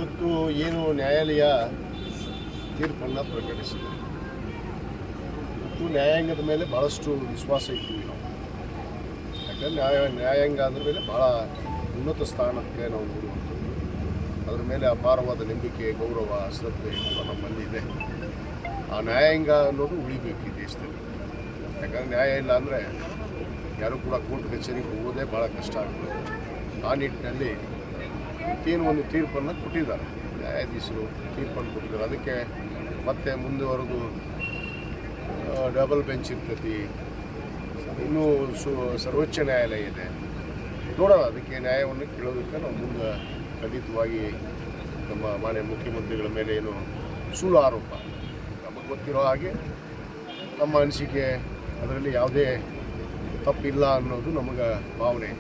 ಇವತ್ತು ಏನು ನ್ಯಾಯಾಲಯ ತೀರ್ಪನ್ನು ಪ್ರಕಟಿಸಿದೆ. ಇವತ್ತು ನ್ಯಾಯಾಂಗದ ಮೇಲೆ ಭಾಳಷ್ಟು ವಿಶ್ವಾಸ ಇದ್ದೀವಿ ನಾವು. ಯಾಕಂದರೆ ನ್ಯಾಯಾಂಗ ಅದ್ರ ಮೇಲೆ ಭಾಳ ಉನ್ನತ ಸ್ಥಾನಕ್ಕೆ ನಾವು ನೋಡುವಂಥದ್ದು. ಅದ್ರ ಮೇಲೆ ಅಪಾರವಾದ ನಂಬಿಕೆ, ಗೌರವ, ಶ್ರದ್ಧೆ ಕೂಡ ನಮ್ಮಲ್ಲಿ ಇದೆ. ಆ ನ್ಯಾಯಾಂಗ ಅನ್ನೋದು ಉಳಿಬೇಕು ಈ ದೇಶದಲ್ಲಿ. ಯಾಕಂದರೆ ನ್ಯಾಯ ಇಲ್ಲ ಅಂದರೆ ಯಾರೂ ಕೂಡ ಕೋರ್ಟ್ ಕಚೇರಿಗೆ ಹೋಗೋದೇ ಭಾಳ ಕಷ್ಟ ಆಗ್ತದೆ. ಆ ನಿಟ್ಟಿನಲ್ಲಿ ಏನು ಒಂದು ತೀರ್ಪನ್ನು ಕೊಟ್ಟಿದ್ದಾರೆ, ನ್ಯಾಯಾಧೀಶರು ತೀರ್ಪನ್ನು ಕೊಟ್ಟಿದ್ದಾರೆ. ಅದಕ್ಕೆ ಮತ್ತೆ ಮುಂದುವರೆದು ಡಬಲ್ ಬೆಂಚ್ ಇರ್ತೈತಿ, ಇನ್ನೂ ಸರ್ವೋಚ್ಚ ನ್ಯಾಯಾಲಯ ಇದೆ. ನೋಡೋಣ, ಅದಕ್ಕೆ ನ್ಯಾಯವನ್ನು ಕೇಳೋದಕ್ಕೆ ನಾವು ಮುಂದೆ ಖಂಡಿತವಾಗಿ ನಮ್ಮ ಮಾನ್ಯ ಮುಖ್ಯಮಂತ್ರಿಗಳ ಮೇಲೆ ಏನು ಸುಳ್ಳು ಆರೋಪ ನಮಗೆ ಗೊತ್ತಿರೋ ಹಾಗೆ ನಮ್ಮ ಅನಿಸಿಕೆ, ಅದರಲ್ಲಿ ಯಾವುದೇ ತಪ್ಪಿಲ್ಲ ಅನ್ನೋದು ನಮಗೆ ಭಾವನೆ.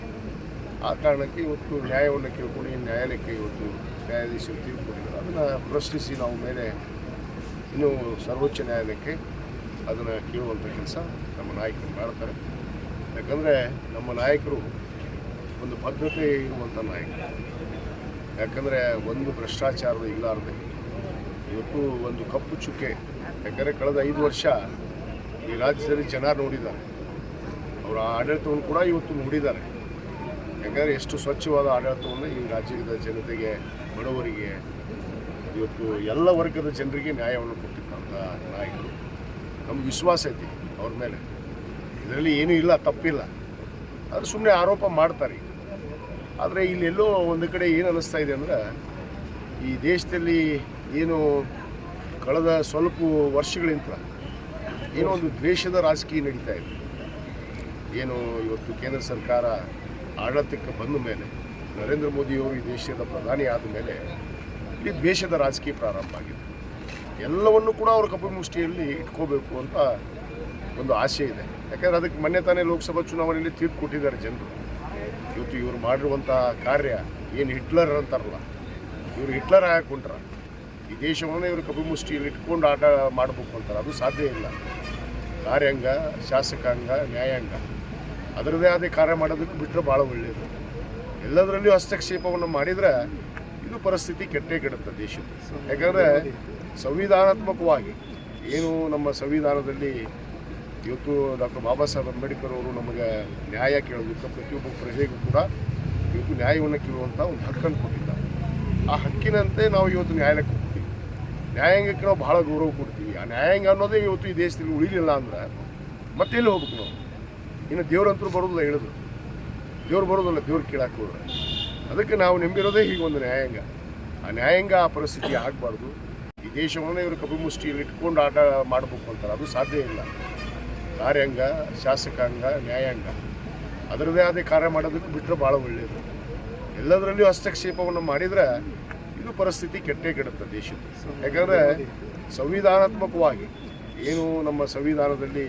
ಆ ಕಾರಣಕ್ಕೆ ಇವತ್ತು ನ್ಯಾಯವನ್ನು ಕೇಳ್ಕೊಂಡು ಈ ನ್ಯಾಯಾಲಯಕ್ಕೆ ಇವತ್ತು ನ್ಯಾಯಾಧೀಶರು ತೀರ್ಪು ಕೊಟ್ಟಿದ್ದಾರೆ. ಅದನ್ನು ಪ್ರಶ್ನಿಸಿ ನಾವು ಮೇಲೆ ಇನ್ನೂ ಸರ್ವೋಚ್ಚ ನ್ಯಾಯಾಲಯಕ್ಕೆ ಅದನ್ನು ಕೇಳುವಂಥ ಕೆಲಸ ನಮ್ಮ ನಾಯಕರು ಮಾಡ್ತಾರೆ. ಯಾಕಂದರೆ ನಮ್ಮ ನಾಯಕರು ಒಂದು ಭದ್ರತೆ ಇರುವಂಥ ನಾಯಕರು. ಯಾಕಂದರೆ ಒಂದು ಭ್ರಷ್ಟಾಚಾರದ ಇಲ್ಲಾರದೆ ಇವತ್ತು ಒಂದು ಕಪ್ಪು ಚುಕ್ಕೆ. ಯಾಕಂದರೆ ಕಳೆದ 5 ವರ್ಷ ಈ ರಾಜ್ಯದಲ್ಲಿ ಜನ ನೋಡಿದ್ದಾರೆ, ಅವರ ಆಡಳಿತವನ್ನು ಕೂಡ ಇವತ್ತು ನೋಡಿದ್ದಾರೆ. ಯಾಕಂದರೆ ಎಷ್ಟು ಸ್ವಚ್ಛವಾದ ಆಡಳಿತವನ್ನು ಈ ರಾಜ್ಯದ ಜನತೆಗೆ, ಬಡವರಿಗೆ, ಇವತ್ತು ಎಲ್ಲ ವರ್ಗದ ಜನರಿಗೆ ನ್ಯಾಯವನ್ನು ಕೊಟ್ಟಿದ್ದಂಥ ನಾಯಕರು. ನಮ್ಗೆ ವಿಶ್ವಾಸ ಐತಿ ಅವ್ರ ಮೇಲೆ. ಇದರಲ್ಲಿ ಏನೂ ಇಲ್ಲ, ತಪ್ಪಿಲ್ಲ. ಅದು ಸುಮ್ಮನೆ ಆರೋಪ ಮಾಡ್ತಾರೆ. ಆದರೆ ಇಲ್ಲೆಲ್ಲೋ ಒಂದು ಕಡೆ ಏನು ಅನ್ನಿಸ್ತಾ ಇದೆ ಅಂದರೆ, ಈ ದೇಶದಲ್ಲಿ ಏನು ಕಳೆದ ಸ್ವಲ್ಪ ವರ್ಷಗಳಿಂದ ಏನೋ ಒಂದು ದ್ವೇಷದ ರಾಜಕೀಯ ನಡೀತಾ ಇದೆ. ಏನು ಇವತ್ತು ಕೇಂದ್ರ ಸರ್ಕಾರ ಆಡಳಿತಕ್ಕೆ ಬಂದ ಮೇಲೆ, ನರೇಂದ್ರ ಮೋದಿಯವರು ಈ ದೇಶದ ಪ್ರಧಾನಿ ಆದ ಮೇಲೆ ಇಲ್ಲಿ ದ್ವೇಷದ ರಾಜಕೀಯ ಪ್ರಾರಂಭ ಆಗಿದೆ. ಎಲ್ಲವನ್ನು ಕೂಡ ಅವರು ಕಪ್ಪು ಮುಷ್ಟಿಯಲ್ಲಿ ಇಟ್ಕೋಬೇಕು ಅಂತ ಒಂದು ಆಸೆ ಇದೆ. ಯಾಕಂದರೆ ಅದಕ್ಕೆ ಮೊನ್ನೆ ತಾನೇ ಲೋಕಸಭಾ ಚುನಾವಣೆಯಲ್ಲಿ ತೀರ್ಪು ಕೊಟ್ಟಿದ್ದಾರೆ ಜನರು. ಇವತ್ತು ಇವರು ಮಾಡಿರುವಂಥ ಕಾರ್ಯ ಏನು ಹಿಟ್ಲರ್ ಅಂತಾರಲ್ಲ, ಇವರು ಹಿಟ್ಲರ್ ಹಾಕೊಂಡ್ರ ಈ ದೇಶವನ್ನು ಇವರು ಕಪ್ಪು ಮುಷ್ಟಿಯಲ್ಲಿ ಇಟ್ಕೊಂಡು ಆಟ ಮಾಡಬೇಕು ಅಂತಾರೆ. ಅದು ಸಾಧ್ಯ ಇಲ್ಲ. ಕಾರ್ಯಾಂಗ, ಶಾಸಕಾಂಗ, ನ್ಯಾಯಾಂಗ ಅದರದೇ ಆದ ಕಾರ್ಯ ಮಾಡೋದಕ್ಕೆ ಬಿಟ್ಟರೆ ಭಾಳ ಒಳ್ಳೆಯದು. ಎಲ್ಲದರಲ್ಲಿಯೂ ಹಸ್ತಕ್ಷೇಪವನ್ನು ಮಾಡಿದರೆ ಇದು ಪರಿಸ್ಥಿತಿ ಕೆಟ್ಟೇ ಕೆಡುತ್ತೆ ದೇಶದ. ಯಾಕಂದರೆ ಸಂವಿಧಾನಾತ್ಮಕವಾಗಿ ಏನು ನಮ್ಮ ಸಂವಿಧಾನದಲ್ಲಿ ಇವತ್ತು ಡಾಕ್ಟರ್ ಬಾಬಾ ಸಾಹೇಬ್ ಅಂಬೇಡ್ಕರ್ ಅವರು ನಮಗೆ ನ್ಯಾಯ ಕೇಳೋದಕ್ಕೆ ಪ್ರತಿಯೊಬ್ಬ ಪ್ರಜೆಗೂ ಕೂಡ ಇವತ್ತು ನ್ಯಾಯವನ್ನು ಕೇಳುವಂಥ ಒಂದು ಹಕ್ಕನ್ನು ಕೊಟ್ಟಿದ್ದಾರೆ. ಆ ಹಕ್ಕಿನಂತೆ ನಾವು ಇವತ್ತು ನ್ಯಾಯಾಲಯಕ್ಕೆ ಹೋಗ್ತೀವಿ. ನ್ಯಾಯಾಂಗಕ್ಕೆ ನಾವು ಭಾಳ ಗೌರವ ಕೊಡ್ತೀವಿ. ಆ ನ್ಯಾಯಾಂಗ ಅನ್ನೋದೇ ಇವತ್ತು ಈ ದೇಶದಲ್ಲಿ ಉಳಿಲಿಲ್ಲ ಅಂದ್ರೆ ಮತ್ತೆಲ್ಲಿ ಹೋಗ್ಬೇಕು ನಾವು? ಇನ್ನು ದೇವ್ರಂತರೂ ಬರೋದಿಲ್ಲ, ಹೇಳಿದ್ರು ದೇವ್ರು ಬರೋದಿಲ್ಲ, ದೇವ್ರು ಕೇಳಕ್ಕೆ ಹೋದ್ರೆ. ಅದಕ್ಕೆ ನಾವು ನಂಬಿರೋದೇ ಹೀಗೊಂದು ನ್ಯಾಯಾಂಗ. ಆ ನ್ಯಾಯಾಂಗ ಆ ಪರಿಸ್ಥಿತಿ ಆಗಬಾರ್ದು. ಈ ದೇಶವನ್ನು ಇವರು ಕಪ್ಪು ಮುಷ್ಟಿಯಲ್ಲಿ ಇಟ್ಕೊಂಡು ಆಟ ಮಾಡಬೇಕು ಅಂತಾರೆ. ಅದು ಸಾಧ್ಯ ಇಲ್ಲ. ಕಾರ್ಯಾಂಗ, ಶಾಸಕಾಂಗ, ನ್ಯಾಯಾಂಗ ಅದರದೇ ಆದ ಕಾರ್ಯ ಮಾಡೋದಕ್ಕೆ ಬಿಟ್ಟರೆ ಭಾಳ ಒಳ್ಳೆಯದು. ಎಲ್ಲದರಲ್ಲಿಯೂ ಹಸ್ತಕ್ಷೇಪವನ್ನು ಮಾಡಿದರೆ ಇದು ಪರಿಸ್ಥಿತಿ ಕೆಟ್ಟೇ ಕೆಡುತ್ತೆ ದೇಶದ. ಯಾಕಂದರೆ ಸಂವಿಧಾನಾತ್ಮಕವಾಗಿ ಏನು ನಮ್ಮ ಸಂವಿಧಾನದಲ್ಲಿ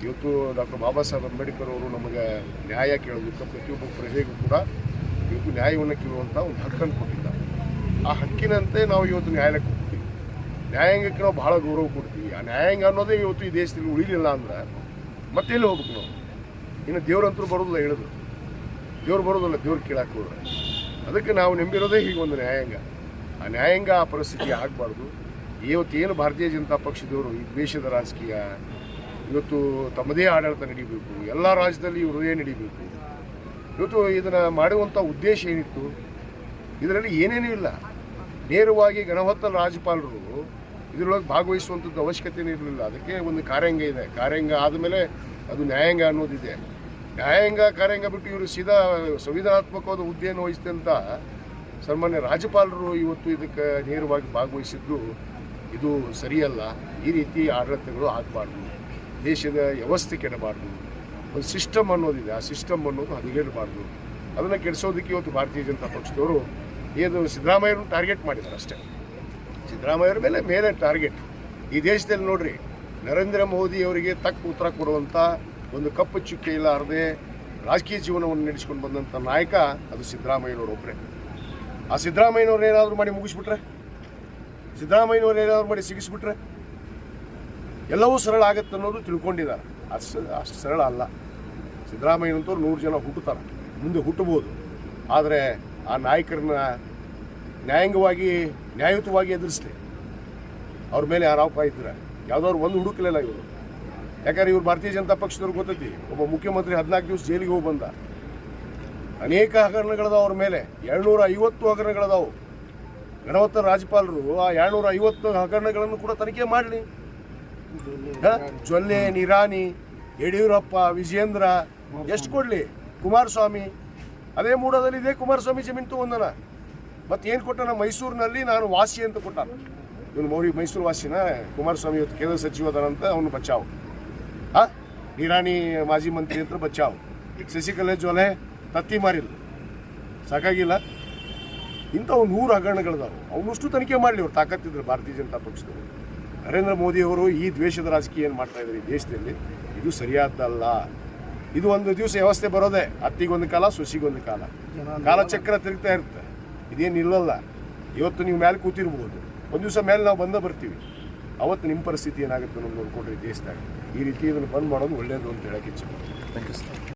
ಇವತ್ತು ಡಾಕ್ಟರ್ ಬಾಬಾ ಸಾಹೇಬ್ ಅಂಬೇಡ್ಕರ್ ಅವರು ನಮಗೆ ನ್ಯಾಯ ಕೇಳೋದಕ್ಕೆ ಪ್ರತಿಯೊಬ್ಬ ಪ್ರಜೆಗೂ ಕೂಡ ಇವತ್ತು ನ್ಯಾಯವನ್ನು ಕೇಳುವಂಥ ಒಂದು ಹಕ್ಕನ್ನು ಕೊಟ್ಟಿದ್ದಾರೆ. ಆ ಹಕ್ಕಿನಂತೆ ನಾವು ಇವತ್ತು ನ್ಯಾಯಾಲಯಕ್ಕೆ ಹೋಗ್ತೀವಿ. ನ್ಯಾಯಾಂಗಕ್ಕೆ ನಾವು ಭಾಳ ಗೌರವ ಕೊಡ್ತೀವಿ. ಆ ನ್ಯಾಯಾಂಗ ಅನ್ನೋದೇ ಇವತ್ತು ಈ ದೇಶದಲ್ಲಿ ಉಳಿಲಿಲ್ಲ ಅಂದ್ರೆ ಮತ್ತೆಲ್ಲಿ ಹೋಗ್ಬೇಕು ನಾವು? ಇನ್ನು ದೇವ್ರಂತರೂ ಬರೋದಿಲ್ಲ, ಹೇಳಿದ್ರು ದೇವ್ರು ಬರೋದಿಲ್ಲ, ದೇವ್ರು ಕೇಳಕ್ಕೆ ಹೋದ್ರೆ. ಅದಕ್ಕೆ ನಾವು ನಂಬಿರೋದೇ ಹೀಗೊಂದು ನ್ಯಾಯಾಂಗ. ಆ ನ್ಯಾಯಾಂಗ ಆ ಪರಿಸ್ಥಿತಿ ಆಗಬಾರ್ದು. ಇವತ್ತೇನು ಭಾರತೀಯ ಜನತಾ ಪಕ್ಷದವರು ಈ ದ್ವೇಷದ ರಾಜಕೀಯ, ಇವತ್ತು ತಮ್ಮದೇ ಆಡಳಿತ ನಡೀಬೇಕು, ಎಲ್ಲ ರಾಜ್ಯದಲ್ಲಿ ಇವ್ರದೇ ನಡೀಬೇಕು. ಇವತ್ತು ಇದನ್ನು ಮಾಡುವಂಥ ಉದ್ದೇಶ ಏನಿತ್ತು? ಇದರಲ್ಲಿ ಏನೇನೂ ಇಲ್ಲ. ನೇರವಾಗಿ ಗಣಹೊತ್ತ ರಾಜ್ಯಪಾಲರು ಇದರೊಳಗೆ ಭಾಗವಹಿಸುವಂಥದ್ದು ಅವಶ್ಯಕತೆಯೂ ಇರಲಿಲ್ಲ. ಅದಕ್ಕೆ ಒಂದು ಕಾರ್ಯಾಂಗ ಇದೆ. ಕಾರ್ಯಾಂಗ ಆದಮೇಲೆ ಅದು ನ್ಯಾಯಾಂಗ ಅನ್ನೋದಿದೆ. ನ್ಯಾಯಾಂಗ ಕಾರ್ಯಾಂಗ ಬಿಟ್ಟು ಇವರು ಸೀದಾ ಸಂವಿಧಾನಾತ್ಮಕವಾದ ಹುದ್ದೆಯನ್ನು ವಹಿಸಿದಂಥ ಸನ್ಮಾನ್ಯ ರಾಜ್ಯಪಾಲರು ಇವತ್ತು ಇದಕ್ಕೆ ನೇರವಾಗಿ ಭಾಗವಹಿಸಿದ್ದು ಇದು ಸರಿಯಲ್ಲ. ಈ ರೀತಿ ಆಡಳಿತಗಳು ಆಗಬಾರ್ದು. ದೇಶದ ವ್ಯವಸ್ಥೆ ಕೆಡಬಾರ್ದು. ಒಂದು ಸಿಸ್ಟಮ್ ಅನ್ನೋದಿದೆ, ಆ ಸಿಸ್ಟಮ್ ಅನ್ನೋದು ಹದಗೆಡಬಾರ್ದು. ಅದನ್ನು ಕೆಡಿಸೋದಕ್ಕೆ ಇವತ್ತು ಭಾರತೀಯ ಜನತಾ ಪಕ್ಷದವರು ಏನು ಸಿದ್ದರಾಮಯ್ಯವ್ರನ್ನ ಟಾರ್ಗೆಟ್ ಮಾಡಿದ್ದಾರೆ ಅಷ್ಟೇ. ಸಿದ್ದರಾಮಯ್ಯವ್ರ ಮೇಲೆ ಟಾರ್ಗೆಟ್. ಈ ದೇಶದಲ್ಲಿ ನೋಡ್ರಿ, ನರೇಂದ್ರ ಮೋದಿ ಅವರಿಗೆ ತಕ್ಕ ಉತ್ತರ ಕೊಡುವಂಥ ಒಂದು ಕಪ್ಪು ಚುಕ್ಕೆ ಇಲ್ಲ ಅರ್ಧೆ ರಾಜಕೀಯ ಜೀವನವನ್ನು ನಡೆಸ್ಕೊಂಡು ಬಂದಂಥ ನಾಯಕ ಅದು ಸಿದ್ದರಾಮಯ್ಯನವರೊಬ್ಬರೇ. ಆ ಸಿದ್ದರಾಮಯ್ಯನವ್ರು ಏನಾದರೂ ಮಾಡಿ ಮುಗಿಸ್ಬಿಟ್ರೆ, ಸಿದ್ದರಾಮಯ್ಯನವ್ರು ಏನಾದರೂ ಮಾಡಿ ಸಿಗಿಸ್ಬಿಟ್ರೆ ಎಲ್ಲವೂ ಸರಳ ಆಗುತ್ತೆ ಅನ್ನೋದು ತಿಳ್ಕೊಂಡಿದ್ದಾರೆ. ಅಷ್ಟು ಸರಳ ಅಲ್ಲ. ಸಿದ್ದರಾಮಯ್ಯನಂತವ್ರು 100 ಜನ ಹುಟ್ಟುತ್ತಾರೆ, ಮುಂದೆ ಹುಟ್ಟಬೋದು. ಆದರೆ ಆ ನಾಯಕರನ್ನ ನ್ಯಾಯಯುತವಾಗಿ ಎದುರಿಸಲಿ. ಅವ್ರ ಮೇಲೆ ಆರೋಪ ಇದ್ರೆ ಯಾವುದಾದ್ರು ಒಂದು ಹುಡುಕಲಿಲ್ಲ ಇವರು. ಯಾಕಂದ್ರೆ ಇವ್ರು ಭಾರತೀಯ ಜನತಾ ಪಕ್ಷದವ್ರು ಗೊತ್ತೈತಿ, ಒಬ್ಬ ಮುಖ್ಯಮಂತ್ರಿ 14 ದಿವಸ ಜೈಲಿಗೆ ಹೋಗಿ ಬಂದ. ಅನೇಕ ಹಗರಣಗಳದಾವ ಅವ್ರ ಮೇಲೆ, 750 ಹಗರಣಗಳದಾವು. ಗಣವತ್ತರ ರಾಜ್ಯಪಾಲರು ಆ 750 ಹಗರಣಗಳನ್ನು ಕೂಡ ತನಿಖೆ ಮಾಡಲಿ. ಜೊಲ್ಲೆ, ನಿರಾಣಿ, ಯಡಿಯೂರಪ್ಪ, ವಿಜೇಂದ್ರ ಎಷ್ಟು ಕೊಡಲಿ? ಕುಮಾರಸ್ವಾಮಿ ಅದೇ ಮೂಡದಲ್ಲಿ ಇದೇ ಕುಮಾರಸ್ವಾಮಿ ಜಮೀನು ತಗೊಂಡನ. ಮತ್ತೇನು ಕೊಟ್ಟನ? ಮೈಸೂರಿನಲ್ಲಿ ನಾನು ವಾಸಿ ಅಂತ ಕೊಟ್ಟ. ಇವನು ಮೈಸೂರು ವಾಸಿನ ಕುಮಾರಸ್ವಾಮಿ ಇವತ್ತು ಕೇಂದ್ರ ಸಚಿವ ಅದಾನಂತ ಅವನು ಬಚಾವ್. ನಿರಾಣಿ ಮಾಜಿ ಮಂತ್ರಿ ಅಂತ ಬಚಾವ್. ಶಶಿಕಲಾ ಜೊಲ್ಲೆ ತತ್ತಿ ಮಾರಿಲ್ಲ, ಸಾಕಾಗಿಲ್ಲ. ಇಂಥವು 100 ಹಗರಣಗಳದಾವು. ಅವನಷ್ಟು ತನಿಖೆ ಮಾಡಲಿ ಅವ್ರು ತಾಕತ್ತಿದ್ರು ಭಾರತೀಯ ಜನತಾ ಪಕ್ಷದವರು. ನರೇಂದ್ರ ಮೋದಿಯವರು ಈ ದ್ವೇಷದ ರಾಜಕೀಯ ಏನು ಮಾಡ್ತಾ ಇದ್ದಾರೆ ಈ ದೇಶದಲ್ಲಿ, ಇದು ಸರಿಯಾದ್ದಲ್ಲ. ಇದು ಒಂದು ದಿವಸ ವ್ಯವಸ್ಥೆ ಬರೋದೆ, ಅತ್ತಿಗೊಂದು ಕಾಲ ಸೊಸಿಗೊಂದು ಕಾಲ, ಕಾಲಚಕ್ರ ತಿರುಗ್ತಾ ಇರುತ್ತೆ. ಇದೇನು ನಿಲ್ಲಲ್ಲ. ಇವತ್ತು ನೀವು ಮೇಲೆ ಕೂತಿರ್ಬೋದು, ಒಂದು ದಿವಸ ಮೇಲೆ ನಾವು ಬರ್ತೀವಿ. ಅವತ್ತು ನಿಮ್ಮ ಪರಿಸ್ಥಿತಿ ಏನಾಗುತ್ತೆ ಅನ್ನೋದು ನೋಡ್ಕೊಂಡ್ರೆ ದೇಶದಾಗ ಈ ರೀತಿ ಇದನ್ನು ಬಂದ್ ಮಾಡೋದು ಒಳ್ಳೆಯದು ಅಂತ ಹೇಳಕ್ಕೆ ಇಚ್ಛೆ. Thank you sir.